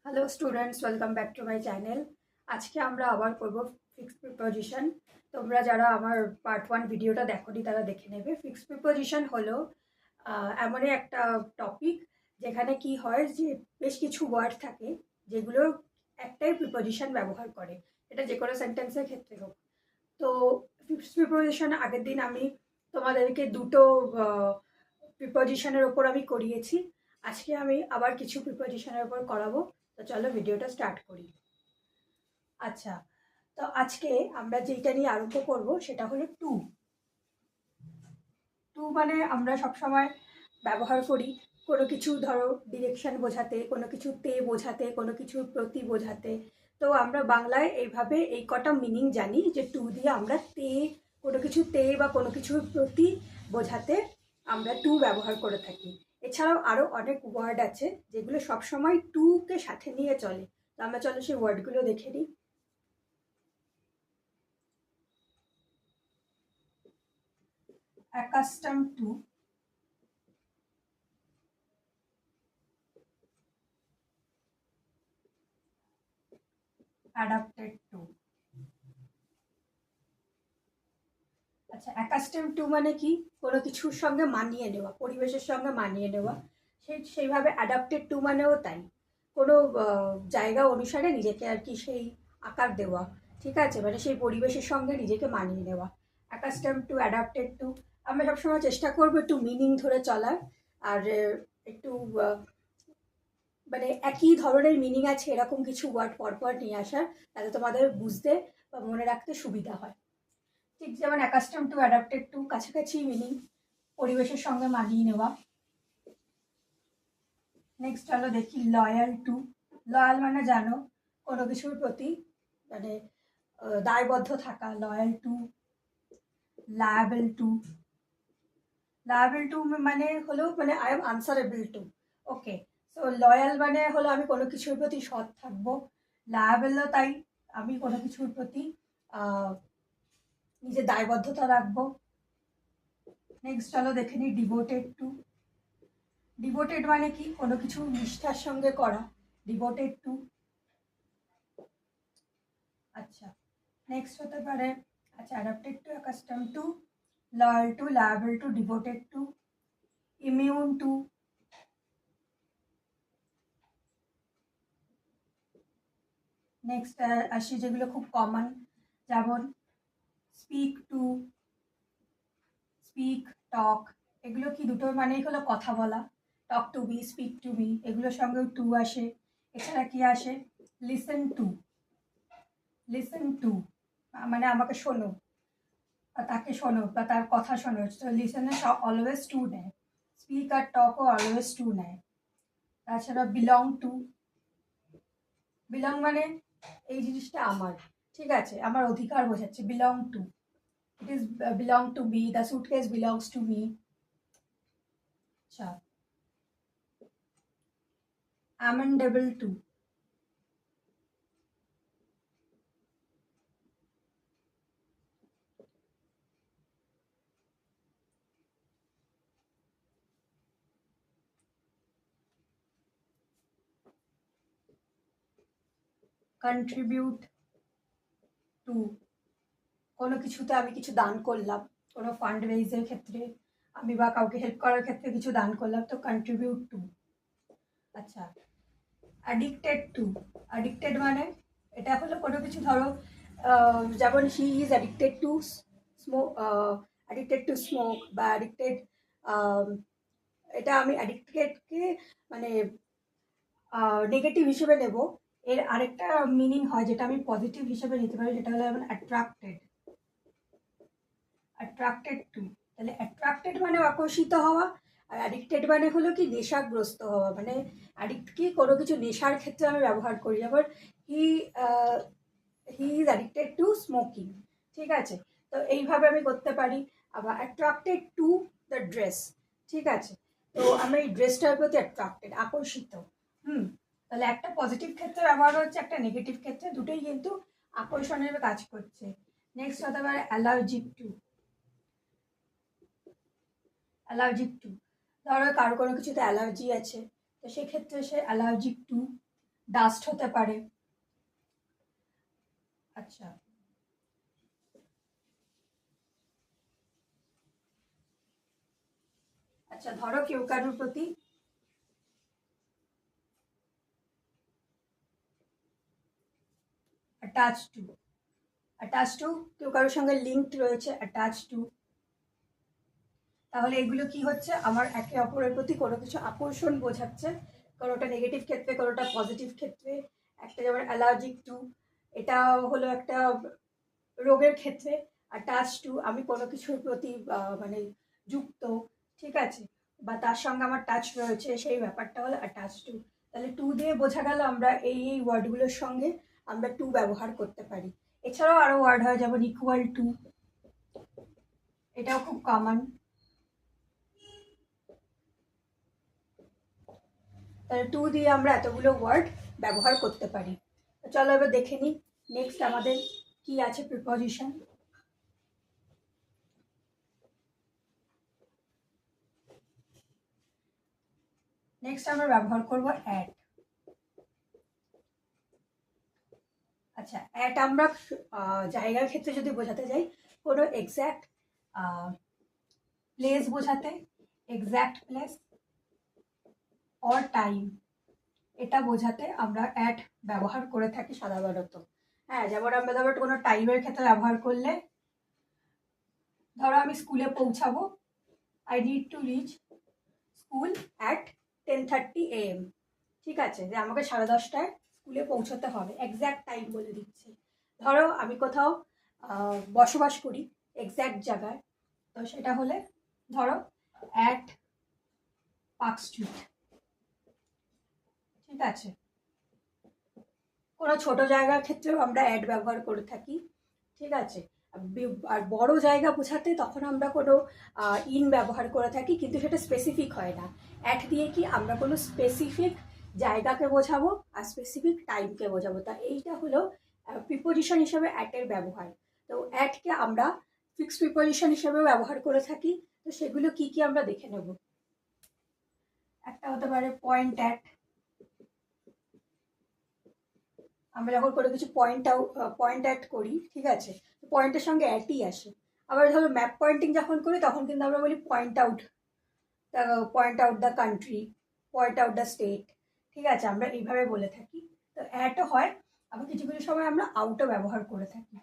Hello students, welcome back to my channel. আজকে আমরা আবার করব ফিক্সড প্রিপোজিশন। তোমরা যারা আমার পার্ট 1 ভিডিওটা দেখোনি তারা দেখে নেবে। ফিক্সড প্রিপোজিশন হলো এমনই একটা টপিক যেখানে কি হয় যে বেশ কিছু ওয়ার্ড থাকে যেগুলো একটাই প্রিপোজিশন ব্যবহার করে, এটা যে কোনো সেন্টেন্সের ক্ষেত্রে হোক। তো ফিক্সড প্রিপোজিশন আগের দিন আমি তোমাদেরকে দুটো প্রিপোজিশনের ওপর আমি করিয়েছি। আজকে আমি আবার কিছু প্রিপোজিশনের ওপর করাবো। তো চলো ভিডিওটা স্টার্ট করি। আচ্ছা, তো আজকে আমরা যেটা নিয়ে আরম্ভ করব সেটা হলো টু। টু মানে আমরা সবসময় ব্যবহার করি কোনো কিছু, ধরো ডিরেকশন বোঝাতে, কোনো কিছু তে বোঝাতে, কোনো কিছুর প্রতি বোঝাতে। তো আমরা বাংলায় এইভাবে এই কটা মিনিং জানি যে টু দিয়ে আমরা তে, কোনো কিছু তে বা কোনো কিছুর প্রতি বোঝাতে আমরা টু ব্যবহার করে থাকি। এছাড়াও আরও অনেক ওয়ার্ড আছে যেগুলো সবসময় টুকে সাথে নিয়ে চলে। তো আমরা চলো সেই ওয়ার্ডগুলো দেখে নিই। accustomed to, adapted to। আচ্ছা, অ্যাকাস্টেম টু মানে কি? কোনো কিছুর সঙ্গে মানিয়ে নেওয়া, পরিবেশের সঙ্গে মানিয়ে নেওয়া। সেইভাবে অ্যাডাপ্টেড টু মানেও তাই, কোনো জায়গা অনুসারে নিজেকে আর কি সেই আকার দেওয়া। ঠিক আছে, মানে সেই পরিবেশের সঙ্গে নিজেকে মানিয়ে নেওয়া। অ্যাকাস্টেম টু, অ্যাডাপ্টেড টু। আমরা সবসময় চেষ্টা করবো একটু মিনিং ধরে চলার, আর একটু মানে একই ধরনের মিনিং আছে এরকম কিছু ওয়ার্ড পরপর নিয়ে আসার, তাতে তোমাদের বুঝতে বা মনে রাখতে সুবিধা হয়। ঠিক যেমন অ্যাকাস্টম টু, অ্যাডাপ্টেড টু, কাছাকাছি মিনিং, পরিবেশের সঙ্গে মানিয়ে নেওয়া। নেক্সট চলো দেখি লয়াল টু। লয়াল মানে জানো, কোনো কিছুর প্রতি মানে দায়বদ্ধ থাকা, লয়াল টু। লায়াবেল টু। লায়াবেল টু মানে হলো মানে I am answerable two. Okay, so loyal মানে হলো আমি কোনো কিছুর প্রতি সৎ থাকবো। লায়াবেলও তাই, আমি কোনো কিছুর প্রতি নিজের দায়বদ্ধতা রাখবো। নেক্সট চলো দেখে নিই ডিভোটেড টু। ডিভোটেড মানে কি? কোনো কিছু নিষ্ঠার সঙ্গে করা, ডিভোটেড টু। আচ্ছা, নেক্সট হতে পারে, আচ্ছা, adapted to, accustom to, loyal to, liable to, devoted to, immune to. Next আসি যেগুলো খুব কমন, যেমন স্পিক টু, স্পিক, টক। এগুলো কি দুটোর মানেই হলো কথা বলা। Talk to be, speak to be, এগুলোর সঙ্গেও টু আসে। এছাড়া কি আসে? Listen to. লিসেন টু মানে আমাকে শোনো, বা তাকে শোনো বা তার কথা শোনো। তো লিসেনে অলওয়েজ টু নেয়, স্পিক আর টকও অলওয়েজ টু নেয়। তাছাড়া বিলং টু। বিলং মানে এই জিনিসটা আমার, ঠিক আছে, আমার অধিকার বোঝাচ্ছে। Belong to, it is belong to me, the suitcase belongs to me. আচ্ছা, অ্যামেন্ডেবল টু। কন্ট্রিবিউট টু, কোনো কিছুতে আমি কিছু দান করলাম, কোনো ফান্ড রেইজের ক্ষেত্রে আমি বা কাউকে হেল্প করার ক্ষেত্রে কিছু দান করলাম, তো কন্ট্রিবিউট টু। আচ্ছা, অ্যাডিক্টেড টু। অ্যাডিক্টেড মানে এটা হলো কোনো কিছু, ধরো যেমন হি is addicted to smoke, addicted to smoke বা অ্যাডিক্টেড, এটা আমি অ্যাডিক্টেডকে মানে নেগেটিভ হিসেবে নেব। এর আরেকটা মিনিং হয় যেটা আমি পজিটিভ হিসেবে নিতে পারি, যেটা হলো যেমন অ্যাট্রাক্টেড। অ্যাট্রাক্টেড টু, তাহলে অ্যাট্রাক্টেড মানে আকর্ষিত হওয়া, আর অ্যাডিক্টেড মানে হলো কি নেশাগ্রস্ত হওয়া। মানে অ্যাডিক্ট কি কোনো কিছু নেশার ক্ষেত্রে আমি ব্যবহার করি, যেমন he he is addicted to smoking. ঠিক আছে, তো এইভাবে আমি করতে পারি। আবার অ্যাট্রাক্টেড টু দ্য ড্রেস। ঠিক আছে, তো আমি এই ড্রেসটার প্রতি অ্যাট্রাক্টেড, আকর্ষিত। হুম, তাহলে একটা পজিটিভ ক্ষেত্রে ব্যবহার হচ্ছে, একটা নেগেটিভ ক্ষেত্রে, দুটোই কিন্তু আকর্ষণের কাজ করছে। নেক্সট হতে পারে অ্যালার্জিক টু। অ্যালার্জিক টু, ধরো কারো কোনো কিছুতে অ্যালার্জি আছে, তো সেক্ষেত্রে সে অ্যালার্জিক টু। ডাস্ট হতে পারে। আচ্ছা আচ্ছা, ধরো কেউ কারোর প্রতি অ্যাটাচ টু, অ্যাটাচ টু কেউ কারোর সঙ্গে লিঙ্কড রয়েছে, অ্যাটাচ টু, তাহলে এগুলো কি হচ্ছে, আমার একে অপরের প্রতি কোনো কিছু আকর্ষণ বোঝাচ্ছে, কোনোটা নেগেটিভ ক্ষেত্রে, কোনোটা পজিটিভ ক্ষেত্রে। একটা যেমন অ্যালার্জিক টু, এটা হলো একটা রোগের ক্ষেত্রে। অ্যাটাচ টু আমি কোনো কিছুর প্রতি মানে যুক্ত, ঠিক আছে, বা তার সঙ্গে আমার টাচ রয়েছে, সেই ব্যাপারটা হলো অ্যাটাচ টু। তাহলে টু দিয়ে বোঝা গেল আমরা এই এই ওয়ার্ডগুলোর সঙ্গে আমরা টু ব্যবহার করতে পারি। এছাড়াও আরও ওয়ার্ড হয় যেমন ইকুয়াল টু, এটাও খুব কমন। তাহলে টু দিয়ে আমরা এতগুলো ওয়ার্ড ব্যবহার করতে পারি। চলো এবার দেখে নিই নেক্সট আমাদের কি আছে প্রিপজিশন। নেক্সট আমরা ব্যবহার করব অ্যাট। আচ্ছা, অ্যাট আমরা জায়গার ক্ষেত্রে যদি বোঝাতে যাই, কোনো এক্স্যাক্ট প্লেস বোঝাতে, এক্স্যাক্ট প্লেস অর টাইম, এটা বোঝাতে আমরা অ্যাট ব্যবহার করে থাকি সাধারণত। হ্যাঁ, যেমন আমরা ধরো কোনো টাইমের ক্ষেত্রে ব্যবহার করলে, ধরো আমি স্কুলে পৌঁছাবো, I need to reach school at 10:30 AM, ঠিক আছে, যে আমাকে 10:30টায় স্কুলে পৌঁছাতে হবে, এক্স্যাক্ট টাইম বলে দিচ্ছে। ধরো আমি কোথাও বসবাস করি এক্স্যাক্ট জায়গায়, তো সেটা হলে ধরো অ্যাট পার্ক স্ট্রিট, ঠিক আছে। কোনো ছোট জায়গার ক্ষেত্রেও আমরা অ্যাড ব্যবহার করে থাকি, ঠিক আছে। আর বড় জায়গা বোঝাতে তখন আমরা কোনো ইন ব্যবহার করে থাকি, কিন্তু সেটা স্পেসিফিক হয় না। অ্যাট দিয়ে কি আমরা কোনো স্পেসিফিক জায়গাকে বোঝাবো আর স্পেসিফিক টাইমকে বোঝাবো, তা এইটা হলো প্রিপোজিশন হিসেবে অ্যাটের ব্যবহার। তো অ্যাটকে আমরা ফিক্সড প্রিপোজিশন হিসেবে ব্যবহার করে থাকি। তো সেগুলো কি কি আমরা দেখে নেব। একটা হতে পারে পয়েন্ট অ্যাট, আমরা যখন কোনো কিছু পয়েন্ট অ্যাট করি, ঠিক আছে, পয়েন্টের সঙ্গে অ্যাটই আসে। আবার ধরো ম্যাপ পয়েন্টিং যখন করি তখন কিন্তু আমরা বলি point out the country, point out the state, ঠিক আছে, আমরা এইভাবে বলে থাকি। তো অ্যাটও হয়, আবার কিছু কিছু সময় আমরা আউটও ব্যবহার করে থাকি।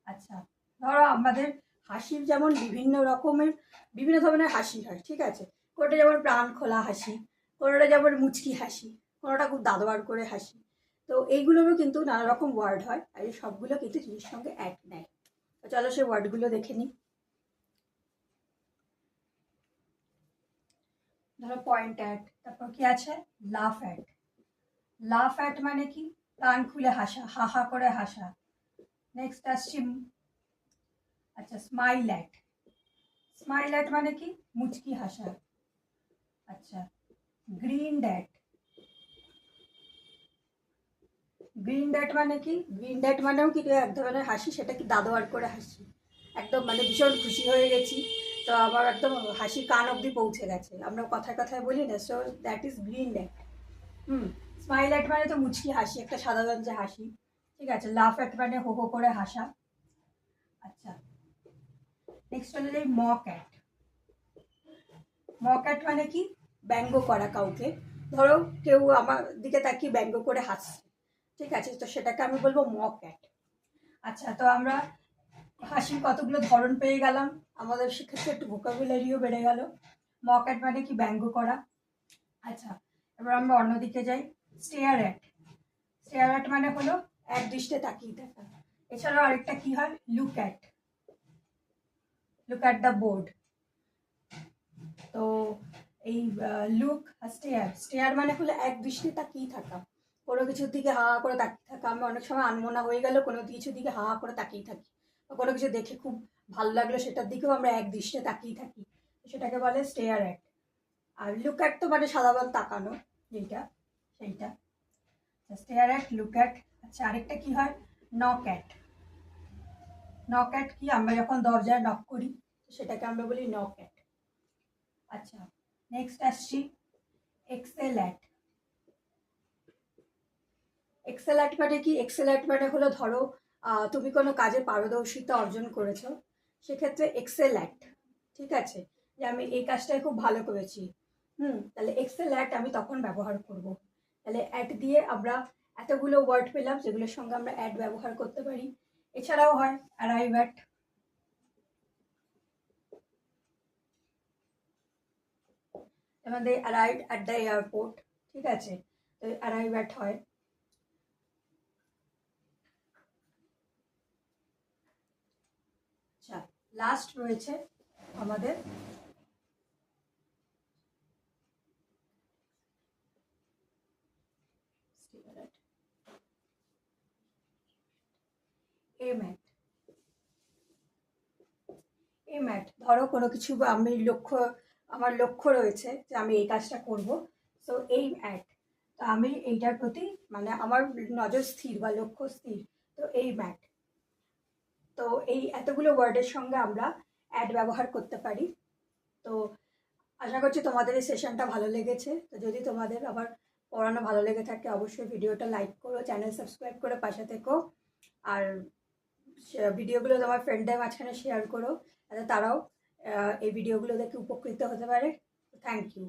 আচ্ছা, ধরো আমাদের হাসির যেমন বিভিন্ন ধরনের হাসি হয়, ঠিক আছে, কোনোটা যেমন প্রাণ খোলা হাসি, কোনোটা যেমন মুচকি হাসি, কোনোটা খুব দাদোয়ার করে হাসি। তো এইগুলোরও কিন্তু নানা রকম ওয়ার্ড হয়, আর এই সবগুলো কিন্তু জিনিসের সঙ্গে অ্যাড নেয়। তো চলো সেই ওয়ার্ডগুলো দেখে নিই। ধরো পয়েন্ট অ্যাট, তারপর কি আছে লাফ অ্যাট। লাফ অ্যাট মানে কি প্রাণ খুলে হাসা, হা হা করে হাসা। নেক্সট আসছি, আচ্ছা স্মাইল অ্যাট। স্মাইল অ্যাট মানে কি মুচকি হাসা। আচ্ছা, গ্রিন ড্যাট। গ্রিন ড্যাট মানে কি, গ্রিন ড্যাট মানেও কি এক ধরনের হাসি, সেটা কি দাদোয়ার করে হাসি, একদম মানে ভীষণ খুশি হয়ে গেছি, তো আমার একদম হাসি কান অবধি পৌঁছে গেছে, আমরা কথায় কথায় বলি না, so that is green that. Smile at মানে তো মুচকি হাসি, একটা সাধারণ যে হাসি, ঠিক আছে। লাফ অ্যাট মানে হো হো করে হাসা। আচ্ছা, নেক্সট হলো যে মক অ্যাট। মক অ্যাট মানে কি ব্যঙ্গ করা কাউকে, ধরো কেউ আমার দিকে তাকিয়ে ব্যঙ্গ করে হাসছে, ঠিক আছে, তো সেটাকে আমি বলবো মক অ্যাট। আচ্ছা, তো আমরা হাসির কতগুলো ধরন পেয়ে গেলাম, আমাদের সেক্ষেত্রে একটু ভোকাবুলারিও বেড়ে গেল। মক অ্যাট মানে কি ব্যঙ্গ করা। আচ্ছা, এবার আমরা অন্যদিকে যাই, স্টেয়ার অ্যাট। স্টেয়ার অ্যাট মানে হলো এক দৃষ্টে তাকিয়ে থাকা। এছাড়াও আরেকটা কি হয়, look at, look at the board. তো এই লুক আর স্টেয়ার মানে হলো এক দৃষ্টি তাকিয়ে থাকা, কোনো কিছুর দিকে হা হা করে তাকিয়ে থাকা। আমরা অনেক সময় আনমনা হয়ে গেল কোনো কিছুর দিকে হা হা করে তাকিয়ে থাকি, বা কোনো কিছু দেখে খুব ভালো লাগলো সেটার দিকেও আমরা এক দৃষ্টে তাকিয়ে থাকি, সেটাকে বলে স্টেয়ার অ্যাট। আর লুক অ্যাট তো মানে সাধারণ তাকানো, যেটা সেইটা স্টেয়ার অ্যাট, লুক অ্যাট। আচ্ছা, আরেকটা কি হয়, নক অ্যাট। নক অ্যাট কি, আমরা যখন দরজায় নক করি সেটাকে আমরা বলি নক অ্যাট। আচ্ছা, নেক্সট আসছি এক্সেল অ্যাট। এক্সেলেন্ট মানে কি? এক্সেলেন্ট মানে হলো ধরো তুমি কোনো কাজে পারদর্শিতা অর্জন করেছো, সেক্ষেত্রে এক্সেলেন্ট, ঠিক আছে, যে আমি এই কাজটাই খুব ভালো করেছি, তাহলে এক্সেলেন্ট আমি তখন ব্যবহার করব। তাহলে অ্যাট দিয়ে আমরা এতগুলো ওয়ার্ড পেলাম যেগুলোর সঙ্গে আমরা অ্যাড ব্যবহার করতে পারি। এছাড়াও হয় অ্যারাইভ অ্যাট, আমাদের অ্যারাইভ অ্যাট দ্য এয়ারপোর্ট, ঠিক আছে, তো অ্যারাইভ অ্যাট হয়। আচ্ছা, লাস্ট রয়েছে আমাদের এম অ্যাট। এম অ্যাট, ধরো কোনো কিছু আমি আমার লক্ষ্য রয়েছে যে আমি এই কাজটা করব, সো এইম অ্যাট, তো আমি এইটার প্রতি মানে আমার নজর স্থির বা লক্ষ্য স্থির, তো এইম অ্যাট। তো এই এতগুলো ওয়ার্ডের সঙ্গে আমরা অ্যাড ব্যবহার করতে পারি। তো আশা করছি তোমাদের এই সেশনটা ভালো লেগেছে। তো যদি তোমাদের আবার পড়ানো ভালো লেগে থাকে অবশ্যই ভিডিওটা লাইক করো, চ্যানেল সাবস্ক্রাইব করে পাশে থেকো, আর ভিডিওগুলো তোমার ফ্রেন্ডদের মাঝখানে শেয়ার করো, যাতে তারাও এই ভিডিওগুলো দেখে উপকৃত হতে পারে। Thank you.